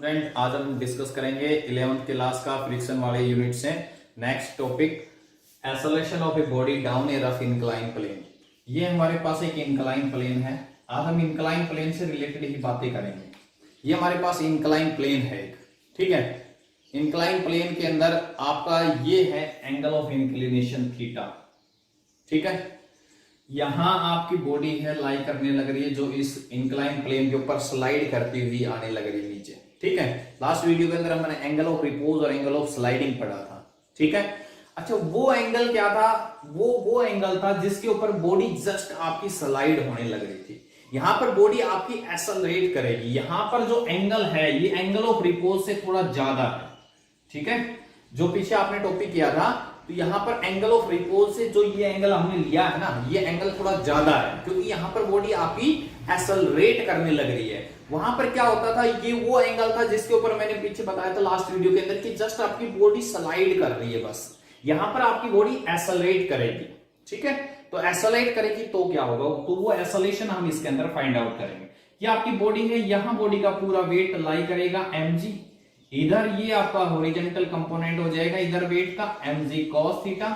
Student, आज हम discuss करेंगे 11th क्लास का फ्रिक्शन वाले यूनिट से next topic acceleration of a body down a rough incline plane. ये हमारे पास एक इंक्लाइन प्लेन है। आज हम इंक्लाइन प्लेन से रिलेटेड ही बातें करेंगे। ये हमारे पास इंक्लाइन प्लेन है एक, ठीक है। इंक्लाइन प्लेन के अंदर आपका ये है एंगल ऑफ इंक्लिनेशन थीटा, ठीक है। यहां आपकी बॉडी है लाई करने लग रही है, जो इस इंक्लाइन प्लेन के ऊपर स्लाइड करती हुई आने लग रही है नीचे, ठीक है। लास्ट वीडियो के अंदर हमने एंगल ऑफ रिपोज और एंगल ऑफ स्लाइडिंग पढ़ा था, ठीक है। अच्छा, वो एंगल क्या था? वो एंगल था जिसके ऊपर बॉडी जस्ट आपकी स्लाइड होने लग रही थी। यहां पर बॉडी आपकी एक्सेलरेट करेगी। यहां पर जो एंगल है ये एंगल ऑफ रिपोज से थोड़ा ज्यादा है, ठीक है। जो पीछे आपने टॉपिक किया था, तो यहां पर एंगल ऑफ रिपोज से जो ये एंगल हमने लिया है ना, ये एंगल थोड़ा ज्यादा है, क्योंकि यहां पर बॉडी आपकी एक्सेलरेट करने लग रही है। वहां पर क्या होता था, ये वो एंगल था जिसके ऊपर मैंने पीछे बताया था लास्ट वीडियो के अंदर कि जस्ट आपकी बॉडी स्लाइड कर रही है बस। यहां पर आपकी बॉडी एक्सेलरेट करेगी, ठीक है। तो एक्सेलरेट करेगी तो क्या होगा, तो वो एक्सेलरेशन हम इसके अंदर फाइंड आउट करेंगे। ये आपकी बॉडी है, यहां बॉडी का पूरा वेट लाई करेगा mg, इधर ये आपका हॉरिजॉन्टल कंपोनेंट हो जाएगा इधर वेट का mg cos थीटा,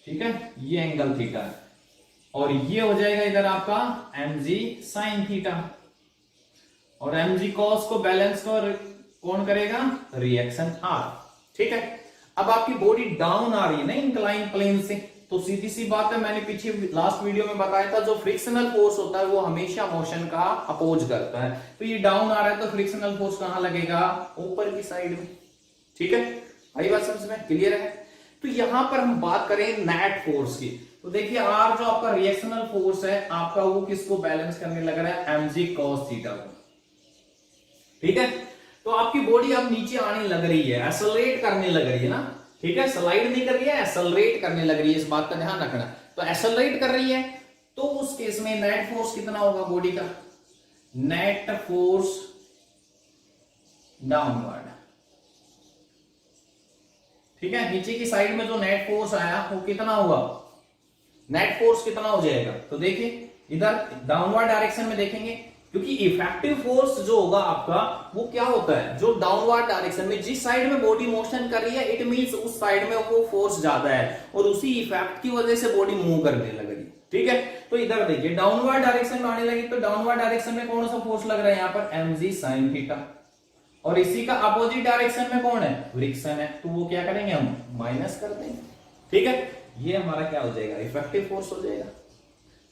ठीक है। ये एंगल थीटा है, और ये हो जाएगा इधर आपका mg sin थीटा, और mg cos को बैलेंस कौन करेगा? रिएक्शन r, ठीक है। अब आपकी बॉडी डाउन आ रही है ना इंक्लाइन प्लेन से, तो सीधी सी बात है, मैंने पीछे लास्ट वीडियो में बताया था जो फ्रिक्शनल फोर्स होता है वो हमेशा मोशन का अपोज करता है। तो ये डाउन आ रहा है तो फ्रिक्शनल फोर्स कहां लगेगा? ऊपर की साइड में, ठीक है। आई बात समझ में? क्लियर है? तो यहां पर हम बात करें नेट फोर्स की, तो देखिए आर जो आपका रिएक्शनल फोर्स है आपका, वो किसको बैलेंस करने लग रहा है? mg cos थीटा को, ठीक है। तो आपकी बॉडी अब नीचे आने लग रही है, एक्सेलरेट करने लग रही है ना, ठीक है। स्लाइड नहीं कर रही है, एक्सेलरेट करने लग रही है, इस बात का ध्यान रखना। तो एक्सेलरेट कर रही है तो उस केस में नेट फोर्स कितना होगा बॉडी का? नेट फोर्स डाउनवर्ड, ठीक है। नीचे की साइड में जो नेट फोर्स आया वो कितना हुआ? नेट फोर्स कितना हो जाएगा? तो देखिए इधर डाउनवर्ड डायरेक्शन में देखेंगे, क्योंकि इफेक्टिव फोर्स जो होगा आपका वो क्या होता है, जो डाउनवर्ड डायरेक्शन में जिस साइड में बॉडी मोशन कर रही है, इट मींस उस साइड में वो फोर्स ज्यादा है, और उसी इफेक्ट की वजह से बॉडी मूव करने लग रही है, ठीक है। तो इधर देखिए डाउनवर्ड डायरेक्शन में आने लगी, तो डाउनवर्ड डायरेक्शन में कौन सा फोर्स लग रहा है? यहाँ पर mg sin थीटा, और इसी का अपोजिट डायरेक्शन में कौन है? फ्रिक्शन है, तो वो क्या करेंगे हम? माइनस कर देंगे, ठीक है। ये हमारा क्या हो जाएगा? इफेक्टिव फोर्स हो जाएगा।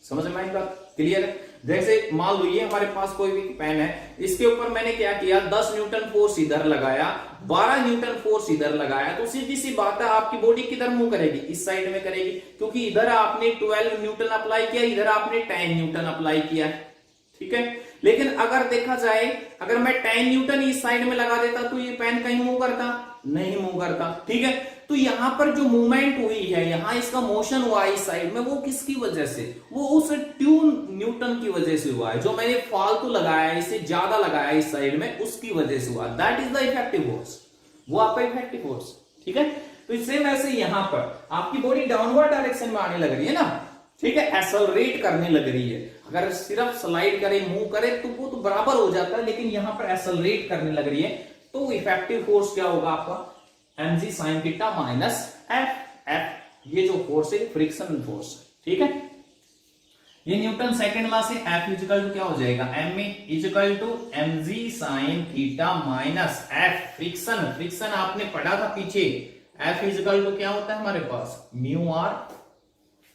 समझ में आई बात? क्लियर है? जैसे मान लो ये हमारे पास कोई भी पेन है, इसके ऊपर मैंने क्या किया, 10 न्यूटन फोर्स इधर लगाया, 12 न्यूटन फोर्स इधर लगाया, तो सीधी सी बात है आपकी बॉडी किधर मूव करेगी? इस साइड में करेगी, क्योंकि इधर आपने 12 न्यूटन अप्लाई किया, इधर आपने 10 न्यूटन अप्लाई किया, ठीक है। लेकिन अगर देखा जाए, अगर मैं 10 न्यूटन इस साइड में लगा देता तो ये पेन कहीं मूव करता? नहीं मूव करता, ठीक है। तो यहां पर जो मूवमेंट हुई है, यहां इसका मोशन हुआ इस साइड में, वो किसकी वजह से? वो उस 2 न्यूटन की वजह से हुआ है, जो मैंने फालतू लगाया है, इससे ज्यादा लगाया है इस साइड में, उसकी वजह से हुआ। That is the effective force, वो आपका इफेक्टिव फोर्स, ठीक है। तो इससे वैसे यहां पर आपकी बॉडी डाउनवर्ड डायरेक्शन में आने लग रही है ना, ठीक है, एक्सेलरेट करने लग रही है। अगर सिर्फ स्लाइड करे, मूव करे तो वो तो बराबर हो जाता है, लेकिन यहां पर एक्सेलरेट करने लग रही है, तो इफेक्टिव फोर्स क्या होगा आपका? mg sin theta minus f, ये जो फोर्स है फ्रिक्शनल फोर्स, ठीक है। ये न्यूटन सेकंड लॉ से f इक्वल टू क्या हो जाएगा? ma equal to mg sin theta minus f, friction आपने पढ़ा था पीछे, f इक्वल टू क्या होता है हमारे पास? म्यू r,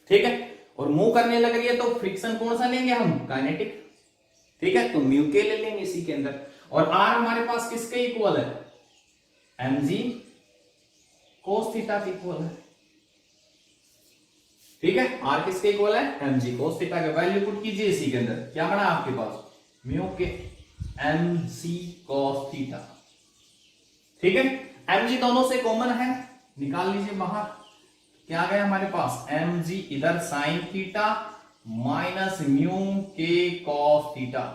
ठीक है। और मूव करने लग रही है तो फ्रिक्शन कौन सा लेंगे हम? काइनेटिक, ठीक है। तो म्यू के ले लेंगे इसी के अंदर, और r हमारे पास किसके इक्वल है? mg cos थीटा के इक्वल है, ठीक है। r किसके इक्वल है? mg cos थीटा का वैल्यू पुट कीजिए इसी के अंदर, क्या बना आपके पास? म्यू के mg cos थीटा, ठीक है। mg दोनों से कॉमन है, निकाल लीजिए बाहर, क्या गया हमारे पास? mg इधर sin थीटा माइनस म्यू के cos थीटा,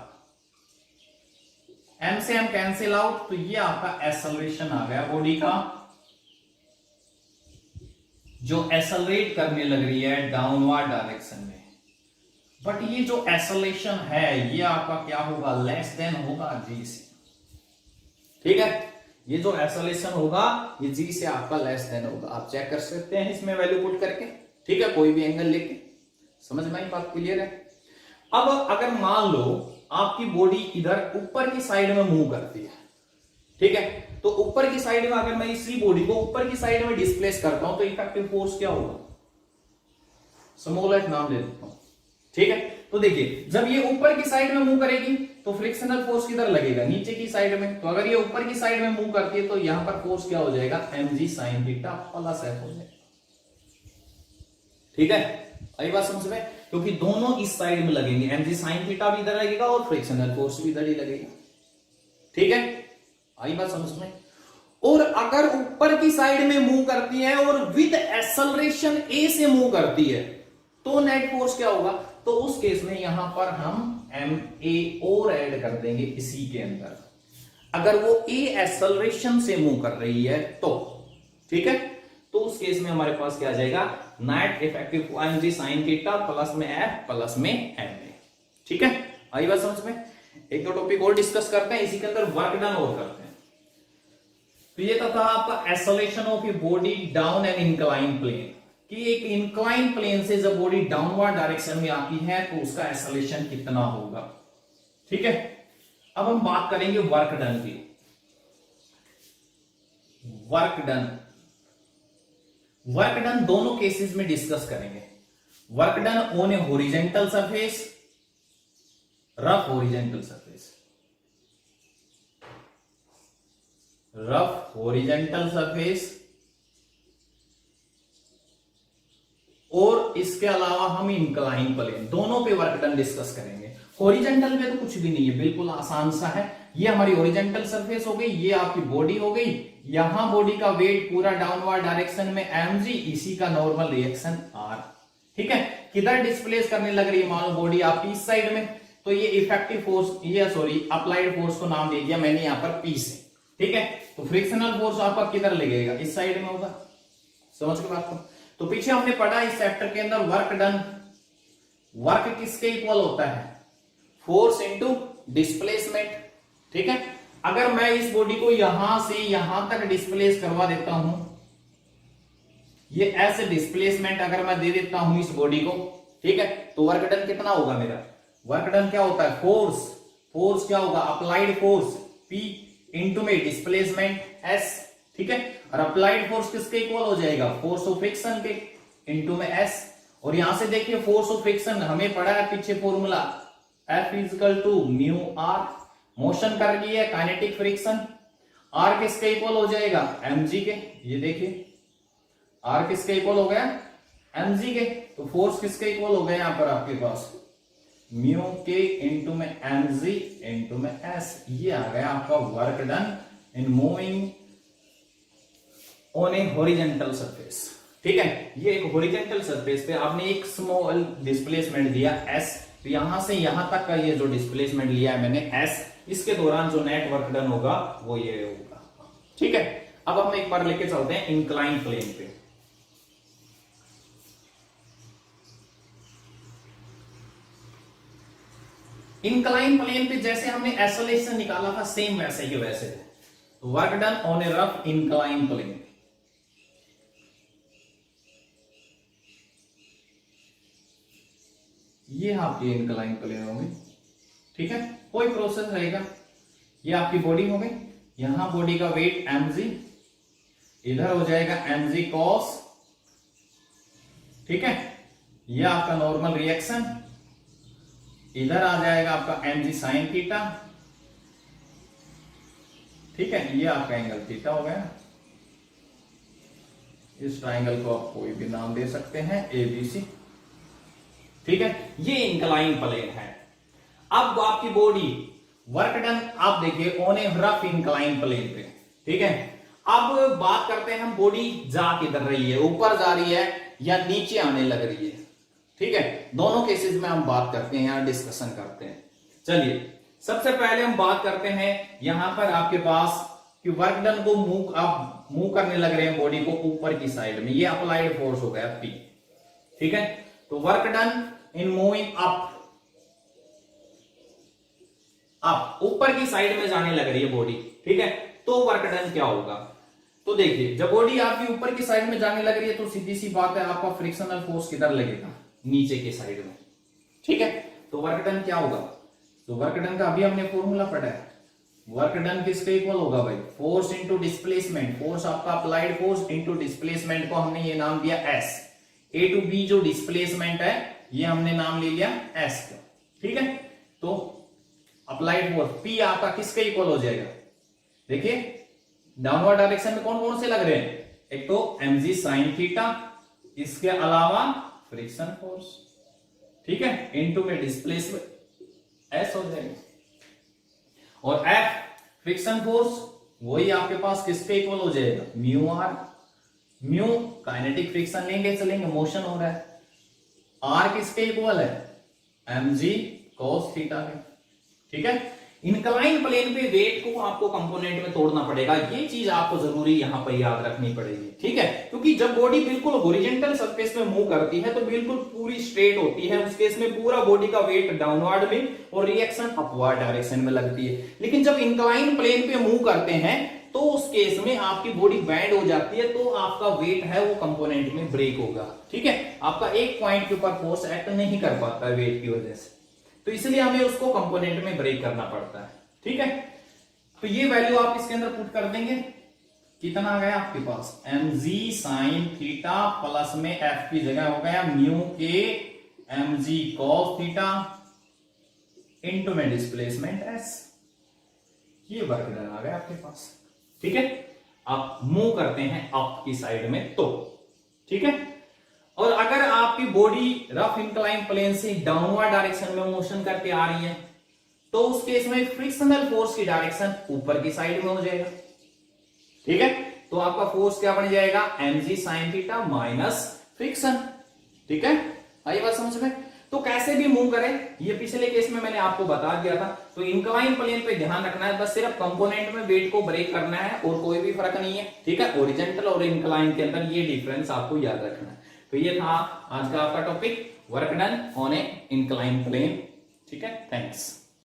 m से m कैंसिल आउट, तो ये आपका एक्सेलरेशन आ गया बॉडी का, जो एक्सेलरेट करने लग रही है डाउनवर्ड डायरेक्शन में। बट ये जो एक्सेलरेशन है ये आपका क्या होगा? लेस देन होगा g से, ठीक है, ये जो एक्सेलरेशन होगा ये जी से आपका लेस देन होगा, आप चेक कर सकते हैं इसमें वैल्यू पुट करके। ठीक है, कोई भी एंगल लेके, समझ में आई बात, क्लियर है। अब अगर मान लो आपकी बॉडी इधर ऊपर की साइड में मूव करती है, ठीक है, तो ऊपर की साइड में अगर मैं इसी बॉडी को ऊपर की साइड में डिस्प्लेस करता हूं तो इफेक्टिव फोर्स क्या होगा, स्मॉल एफ नाम दे देता हूं। ठीक है, तो देखिए जब ये ऊपर की साइड में मूव करेगी तो फ्रिक्शनल फोर्स किधर लगेगा, नीचे की साइड में। तो अगर ये ऊपर की साइड में मूव करती है तो यहां पर फोर्स क्या हो जाएगा, mg sin theta plus f हो जाएगा। ठीक है, आई बात समझ में, क्योंकि दोनों इस साइड में लगेंगे, mg sin थीटा भी इधर लगेगा और फ्रिक्शनल फोर्स भी इधर ही लगेगा। ठीक है, आई बात समझ में। और अगर ऊपर की साइड में मूव करती है और विद एक्सेलरेशन a से मूव करती है तो नेट फोर्स क्या होगा, तो उस केस में यहां पर हम ma और ऐड कर देंगे इसी के अंदर, अगर वो a एक्सेलरेशन से मूव कर रही है तो। ठीक है, तो उस केस में हमारे पास क्या आ जाएगा, net effective mg sin theta plus में f प्लस में ma। ठीक है, आई बात समझ में। एक दो टॉपिक और डिस्कस करते हैं, इसी के अंदर वर्क डन और करते हैं। तो ये था आपका acceleration of a body down an incline plane, कि एक इंक्लाइन प्लेन से जब बॉडी डाउनवर्ड डायरेक्शन में आती है तो उसका एक्सेलरेशन कितना होगा। ठीक है, अब हम बात करेंगे वर्क डन की। वर्क डन दोनों केसेस में डिस्कस करेंगे। Work done on A horizontal surface, rough horizontal surface, rough horizontal surface, और इसके अलावा हम इंक्लाइन प्लेन, दोनों पे वर्क डन डिस्कस करेंगे। हॉरिजॉन्टल में तो कुछ भी नहीं है, बिल्कुल आसान सा है। ये हमारी हॉरिजॉन्टल सरफेस हो गई, ये आपकी बॉडी हो गई, यहां बॉडी का वेट पूरा डाउनवर्ड डायरेक्शन में mg, इसी का नॉर्मल रिएक्शन r। ठीक है, किधर डिस्प्लेस करने लग रही है, मान लो बॉडी आपकी इस साइड में, तो ये इफेक्टिव फोर्स, ये सॉरी अप्लाइड फोर्स को नाम दे दिया मैंने यहां पर p से। ठीक है, तो फ्रिक्शनल फोर्स आपका किधर लगेगा, इस साइड में होगा, समझ के बात को। तो पीछे हमने पढ़ा इस चैप्टर के अंदर वर्क डन, वर्क किसके इक्वल होता है, फोर्स इनटू डिस्प्लेसमेंट। ठीक है, अगर मैं इस बॉडी को यहां से यहां तक डिस्प्लेस करवा देता हूं, ये ऐसे डिस्प्लेसमेंट अगर मैं दे देता हूं इस बॉडी को, ठीक है, तो वर्क डन कितना होगा मेरा, वर्क डन क्या होता है, फोर्स क्या होगा, अप्लाइड फोर्स P इंटू में डिस्प्लेसमेंट S। ठीक है, और अप्लाइड फोर्स किसके इक्वल हो जाएगा, फोर्स ऑफ फ्रिक्शन के इंटू में S। और यहां से देखिए फोर्स ऑफ फ्रिक्शन हमें पढ़ा है पीछे formula, F equal to mu R, motion कर रही है काइनेटिक फ्रिक्शन, R किसके इक्वल हो जाएगा, mg के। ये देखिए R किसके इक्वल हो गया, mg के। तो फोर्स किसके इक्वल हो गया यहां पर आपके पास, म्यू के इंटू में mg इंटू में s। ये आ गया आपका work done in moving on A horizontal surface. ठीक है, ये एक हॉरिजॉन्टल सरफेस पे आपने एक स्मॉल डिस्प्लेसमेंट दिया s, तो यहां से यहां तक का ये जो डिस्प्लेसमेंट लिया है मैंने s, इसके दौरान जो नेट वर्क डन होगा वो ये होगा। ठीक है, अब हम एक बार लेके चलते हैं इंक्लाइन प्लेन पे। इंक्लाइन प्लेन पे जैसे हमने एक्सेलरेशन निकाला था सेम वैसे ही वैसे है, work done on a rough incline plane. ये आपकी इंक्लाइन प्लेन होगी। ठीक है, कोई प्रोसेस रहेगा, ये आपकी बॉडी हो गई, यहां बॉडी का वेट mg, इधर हो जाएगा mg cos। ठीक है, ये आपका नॉर्मल रिएक्शन, इधर आ जाएगा आपका mg sin थीटा। ठीक है, ये आपका एंगल थीटा हो गया। इस ट्राइंगल को आप कोई भी नाम दे सकते हैं, ABC। ठीक है, ये इंक्लाइन प्लेन है। अब आपकी बॉडी वर्क डन आप देखिए on a rough incline plane पे। ठीक है, अब बात करते हैं हम बॉडी जा किधर रही है, ऊपर जा रही है या नीचे आने लग रही है। ठीक है, दोनों केसेस में हम बात करते हैं, यहां डिस्कशन करते हैं। चलिए सबसे पहले हम बात करते हैं यहां पर आपके पास कि वर्क डन को मूव करने लग रहे हैं बॉडी को ऊपर की साइड में, ये अप्लाइड फोर्स हो गया P। ठीक है, तो work done in moving up ऊपर की साइड में जाने लग रही है बॉडी। ठीक है, तो वर्क डन क्या होगा। तो देखिए जब बॉडी आपकी ऊपर की साइड में जाने लग रही है तो सीधी सी बात है आपका फ्रिक्शनल फोर्स किधर लगेगा, नीचे की साइड में, ठीक है। तो वर्क डन क्या होगा, तो वर्क डन का अभी हमने फॉर्मूला पढ़ा है। वर्क डन किसके इक्वल होगा भाई, फोर्स इंटू डिस्प्लेसमेंट, फोर्स आपका अप्लाइड फोर्स इंटू डिस्प्लेसमेंट को हमने ये नाम दिया एस, ए टू बी जो डिस्प्लेसमेंट है ये हमने नाम ले लिया एस का, ठीक है। तो अप्लाइड फोर्स पी आपका किसके इक्वल हो जाएगा, देखिए डाउनवर्ड डायरेक्शन में कौन कौन से लग रहे हैं, एक तो mg sin थीटा, इसके अलावा फ्रिक्शन फोर्स, ठीक है, इनटू में डिस्प्लेसमेंट एस हो जाएगा, और एफ फ्रिक्शन फोर्स वही आपके पास किसके इक्वल हो जाएगा, mu R, mu kinetic friction लेंगे चलेंगे, मोशन हो रहा है, आर किसके इक्वल है, mg cos थीटा के, ठीक है। इंक्लाइन प्लेन पे वेट को आपको कंपोनेंट में तोड़ना पड़ेगा, ये चीज आपको जरूरी यहां पर याद रखनी पड़ेगी, ठीक है। क्योंकि जब बॉडी बिल्कुल हॉरिजॉन्टल सरफेस में मूव करती है तो बिल्कुल पूरी स्ट्रेट होती है, उस केस में पूरा बॉडी का वेट डाउनवर्ड में और रिएक्शन अपवर्ड डायरेक्शन में लगती है। लेकिन जब इंक्लाइन प्लेन पे मूव करते हैं तो उस केस में आपकी बॉडी बैंड हो जाती है, तो आपका वेट है वो कंपोनेंट में ब्रेक होगा, ठीक है। आपका एक पॉइंट के ऊपर फोर्स एक्ट नहीं कर पाता है वेट की वजह से, तो इसलिए हमें उसको कंपोनेंट में ब्रेक करना पड़ता है, ठीक है। तो ये वैल्यू आप इसके अंदर पुट कर देंगे, कितना आ गया आपके पास, mg sin थीटा प्लस में f की जगह हो गया म्यू के mg cos थीटा इनटू में डिस्प्लेसमेंट s, ये वर्क डन आ गया आपके पास, ठीक है। आप मूव करते हैं अप की साइड में तो, ठीक है। और अगर आपकी बॉडी रफ इंक्लाइन प्लेन से डाउनवर्ड डायरेक्शन में मोशन करके आ रही है तो उस केस में फ्रिक्शनल फोर्स की डायरेक्शन ऊपर की साइड में हो जाएगा, ठीक है। तो आपका फोर्स क्या बन जाएगा, mg sin theta minus friction, ठीक है। आई बात समझ में। तो कैसे भी मूव करें ये पिछले केस में मैंने आपको बता दिया था। तो इंक्लाइन प्लेन पे ध्यान रखना है, बस सिर्फ कंपोनेंट में वेट को ब्रेक करना है और कोई भी फर्क नहीं है, ठीक है। ओरिजेंटल और इंक्लाइन के अंदर ये डिफरेंस आपको याद रखना है। तो ये था आज का आपका topic, work done on a incline plane, ठीक है। थैंक्स।